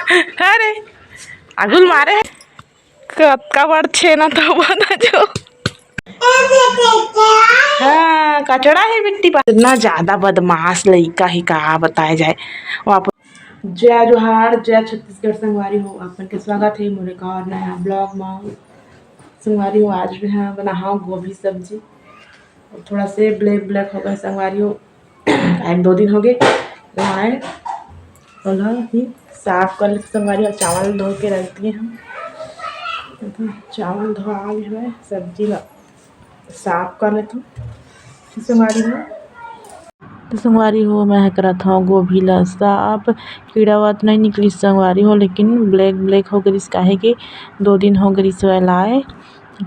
अरे अगुल मारे कत्का बड़ छे ना तो बना जो हाँ कचड़ा है मिट्टी पर इतना ज्यादा बदमाश लड़का ही कहा बताया जाए। वापस जय जोहार जय छत्तीसगढ़ संगवारी हो आपन के स्वागत है मोरे का और नया ब्लॉग में। संगवारी हो आज भी हाँ बना गोभी सब्जी और थोड़ा से ब्लैक ब्लैक हो गए संगवारी हो। एक दो दिन हो गए नहाए और ही साफ कर लेते संगवारी और चावल धो के रख दिए हम। चावल धो आ गए सब्जी ला साफ कर लेते हूँ संगवारी हो। तो संगवारी हो मैं करत हूँ गोभी ला साफ कीड़ा वात नहीं निकली संगवारी हो, लेकिन ब्लैक ब्लैक हो गई काहे के 2 दिन हो गई सो लाए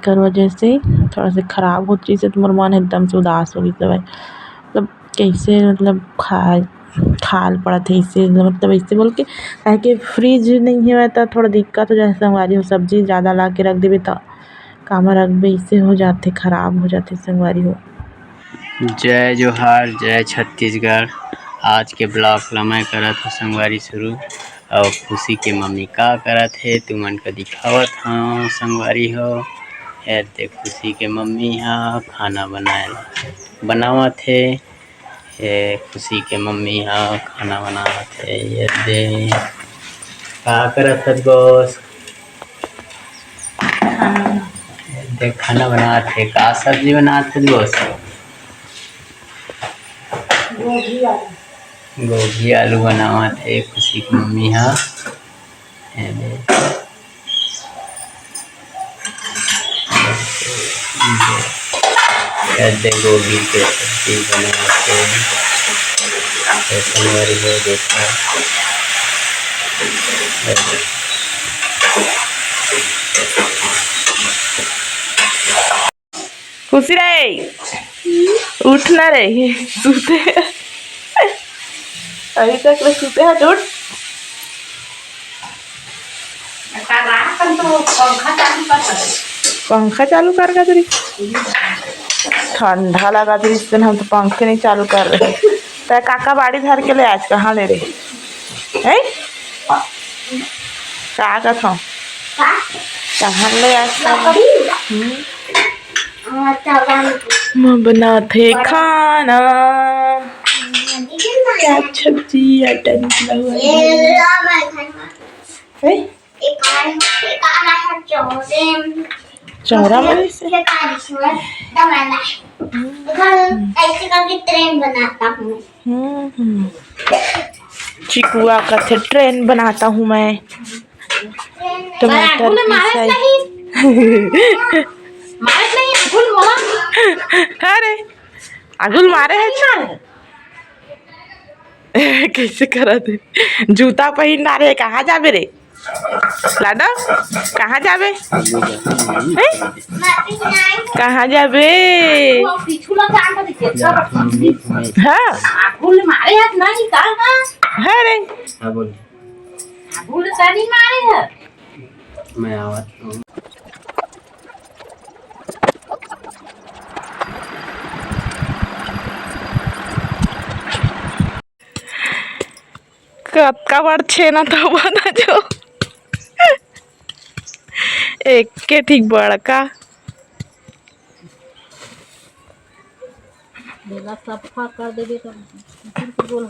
कर वजह से थोड़ा से खराब होत रही से तो मोर मन एकदम से उदास हो गई सब मतलब कैसे मतलब खाल पड़त है इससे मतलब ऐसे बोल के काहे के फ्रिज नहीं है तो थोड़ा दिक्कत हो जाए संगवारी हो। सब्जी ज़्यादा ला के रख देवे तो कामा रखबे इससे हो जाते खराब हो जाते संगवारी हो। जय जोहार जय छत्तीसगढ़। आज के ब्लॉग ला मैं करत हूँ संगवारी शुरू और खुशी के मम्मी का करत है तुमन का दिखावत हूँ संगवारी हो। यार दे खुशी के मम्मी हाँ खाना बनावत है। ये खुशी के मम्मी हाँ खाना बनावत है। ये दे का करत है बॉस दे खाना बनावत है। का सब्जी बनावत है बॉस? गोभी आलू बनावत है खुशी की मम्मी हाँ। दे गोभी के सब्जी बनाते संगवारी हो देखा। खुशी रे उठना रे सूते अभी तक ले सूते है उठ। पंखा चालू कर का तेरी ठंडा लगा तेरी इस दिन हम तो पंखे नहीं चालू कर रहे। तो काका बाड़ी धर के ले आज कहाँ ले रहे है का था कहाँ ले आज मैं बनाते खाना क्या सब्जी अटन चौरा वाले से ऐसे करके ट्रेन बनाता हूँ। चिकुआ का थे ट्रेन बनाता हूँ मैं। टमाटर अरे अगुल मारे है कैसे करा थे जूता पहन ना रे कहाँ जाबे रे लाडा कहाँ जाबे कहाँ जाबे हाँ रे मैं आवत हूँ। कत्का बड़ छे ना तो बना जो एक के ठीक बड़का सफा कर देबे तो गोल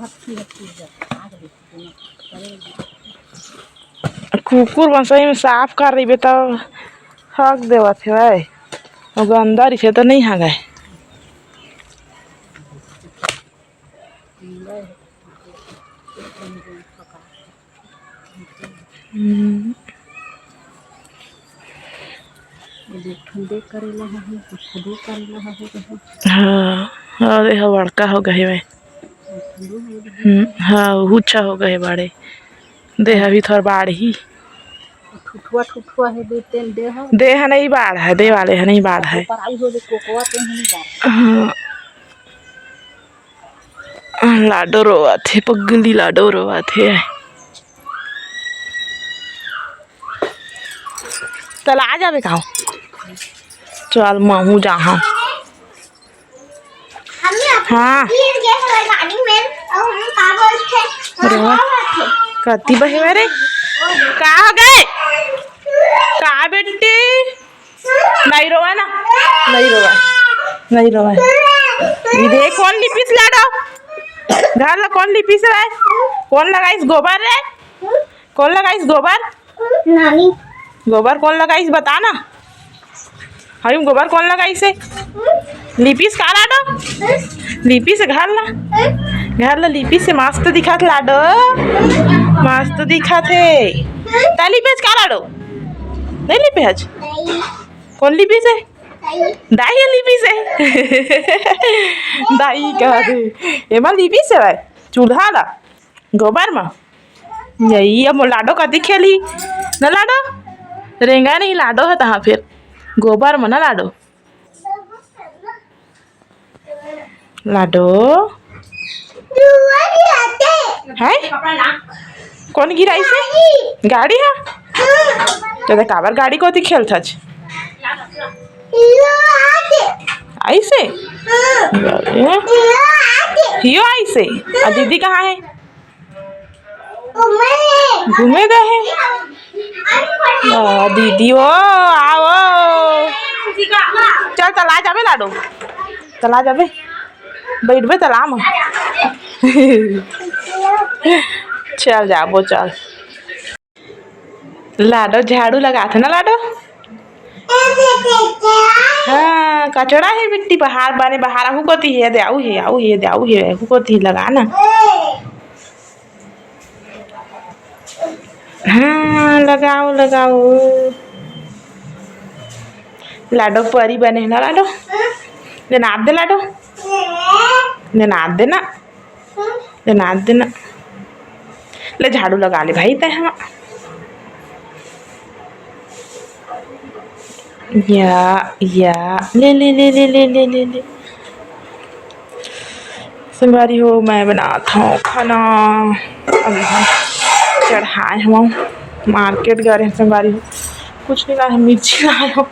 कुकुर बसई में साफ कर रही तो हक देवत है भाई अंदर से तो नहीं हगाए। हाँ अरे हाँ बड़का हो गए भाई। हाँ हुच्छा हो गए बड़े देह भी थोड़ा बाढ़ ही देह नहीं बाढ़ है दे वाले है नहीं बाढ़ है। लाडो रोवा थे पगली लाडो रोवा थे चल आ जाबे खाओ चल महू जहाँ हाँ कति बहे रे कहाँ गए? कहाँ बेटी? नहीं रोवा ना, नहीं रोवा, नहीं रोवा। ये देख कौन लिपिस लाडो? घर ला कौन लिपिस है? कौन लगाइस गोबर रे? कौन लगाइस गोबर? नानी गोबर कौन लगाइस बता ना। हम गोबर कौन लगाइस है? लिपिस का लाडो? लिपिस घर ला लिपिस से मस्त दिखत लाडो, मस्त दिखत है। ता लिपिस का लाडो? नहीं लिपिस? कौन लिपिस है? दाई लिपिस है। दाई कहा थे एमा लिपिस है भाई चूल्हा ला गोबर में यही अब लाडो कदी खेली न लाडो रेंगा नहीं लाडो है तहाँ फिर गोबर में ना लाडो लाडो है कौन गिराई से गाड़ी है तो काबर गाड़ी को खेल था ऐसे हियो ऐसे और दीदी कहाँ है घूमे गए हैं दीदी ओ आओ चल तला जाबे लाडो तला जाबे बैठबे तला में चल जाबो चल लाडो झाड़ू लगाते ना लाडो हाँ कचड़ा है मिट्टी बाहर बने बाहर आहू को है दे आऊ है आऊ है दे आऊ है आहू को लगा ना हाँ लगाओ लगाओ लाडो परी बने ना लाडो लेना दे लाडो लेना देना लेना देना ले झाड़ू लगा ले भाई तय हम या ले ले ले ले ले ले ले ले संगवारी हो मैं बनाता हूँ खाना अभी हम चढ़ाए हम मार्केट गए हैं संगवारी हो कुछ नहीं लाए मिर्ची लाए हो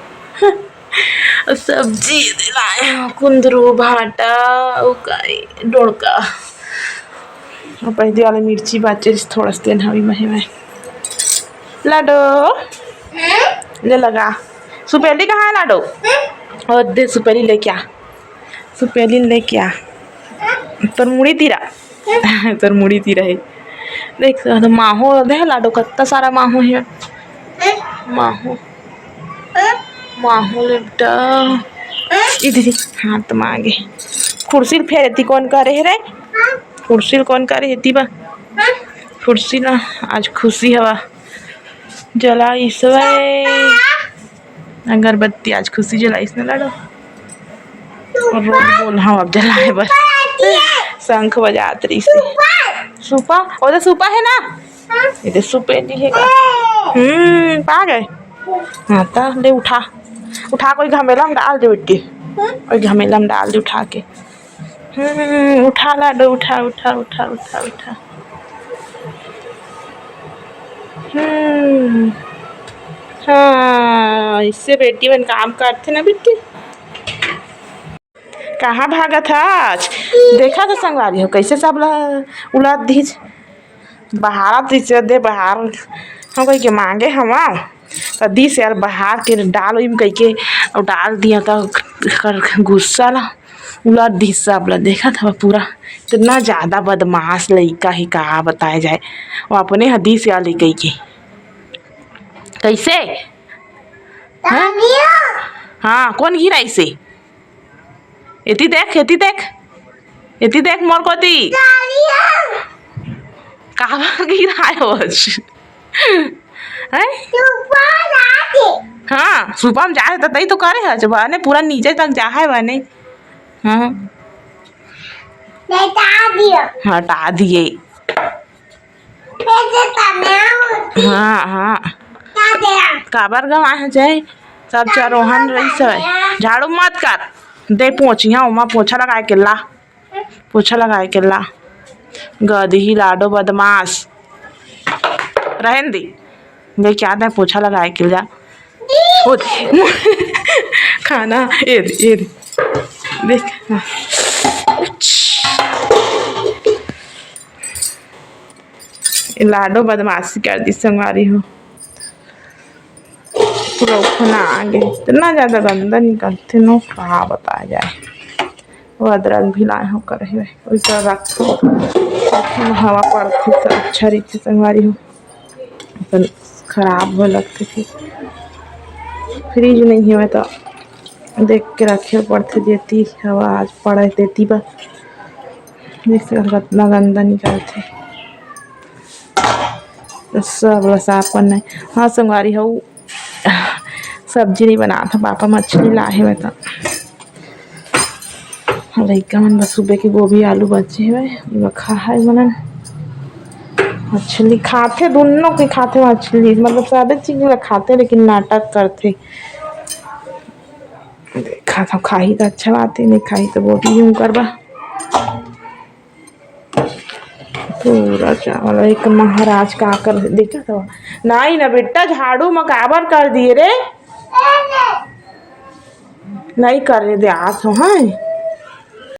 सब्जी लाए हो कुंदरू भाटा उकाई डोड़का और पहले वाले मिर्ची बाचे थोड़ा सा देना अभी मही लाडो ले लगा सुपेली कहाँ है लाडो और दे सुपेली ले क्या सुपेली ले क्या तोर मुड़ी तीरा तोर मुड़ी तीरा है देख तो माहो देख लाडो कितना सारा माहो है माहो माहो लेटा इधर हाथ मांगे कुर्सी फेरती कौन करे रे कुर्सी कौन करे हेती बा कुर्सी ना आज खुशी हवा जला इसवे अगरबत्ती आज खुशी जलाइस न लाडो और रोज बोल हाँ अब जलाए बस शंख बजात रही से सुपा और सुपा है ना इधर सुपे नहीं है पा गए हाँ तो ले उठा उठा कोई घमेला में डाल दे बेटी कोई घमेला में डाल दे उठा के उठा लाडो उठा उठा उठा उठा उठा हाँ इससे बेटी बन काम करते ना बेटी कहाँ भागा था आज देखा था संगवारी हो कैसे सब उलट दीज बाहर दीजिए दे बाहर हम कह के मांगे हम तो दिस यार बाहर के डाल उम कह के और डाल दिया तो गुस्सा ना उलट दी सब ला देखा था पूरा इतना ज़्यादा बदमाश लड़का ही कहा बताया जाए वो अपने हदीस या लड़के के कैसे हाँ कौन गिरा इसे एती देख एती देख एती देख मोर कोती कहाँ गिरा हाँ सुबह में जाए तई तो करे है जब बने पूरा नीचे तक जा है बने हाँ हटा दिए हाँ हाँ काबर गवा जाए सब चरोहन रही सब झाड़ू मत कर दे पोछिया उमा पोछा लगाए के ला पोछा लगाए के ला गधी लाडो बदमाश रहन दी मैं क्या दे पोछा लगाए के जा ओ खाना ए देख लाडो बदमाशी कर दी संगवारी हो, पूरा उठना आगे इतना ज़्यादा गंदा निकलते नो कहा बताया जाए। वो अदरक भी लाए हो कर वैसा रखो हवा पड़ती सब अच्छा रहती संगवारी हो, अपन खराब हो लगती थी। फ्रिज नहीं है तो देख के रखे पड़ते देती हवा आज पड़े देती बस इतना गंदा निकलते सब साफ करना है। हाँ संगवारी हो सब्जी नहीं बना था पापा मछली लाए हुए तो लड़का मन बस सुबह के गोभी आलू बचे हुए खा है मनन मछली खाते दोनों के खाते मछली मतलब सारे चीज खाते लेकिन नाटक करते देखा था खाई तो अच्छा बात है नहीं खाई तो बोली यूँ करवा पूरा चावल एक महाराज का कर देखा था नहीं ना बेटा झाड़ू मकाबर कर दिए रे नहीं कर रहे दे आज हाँ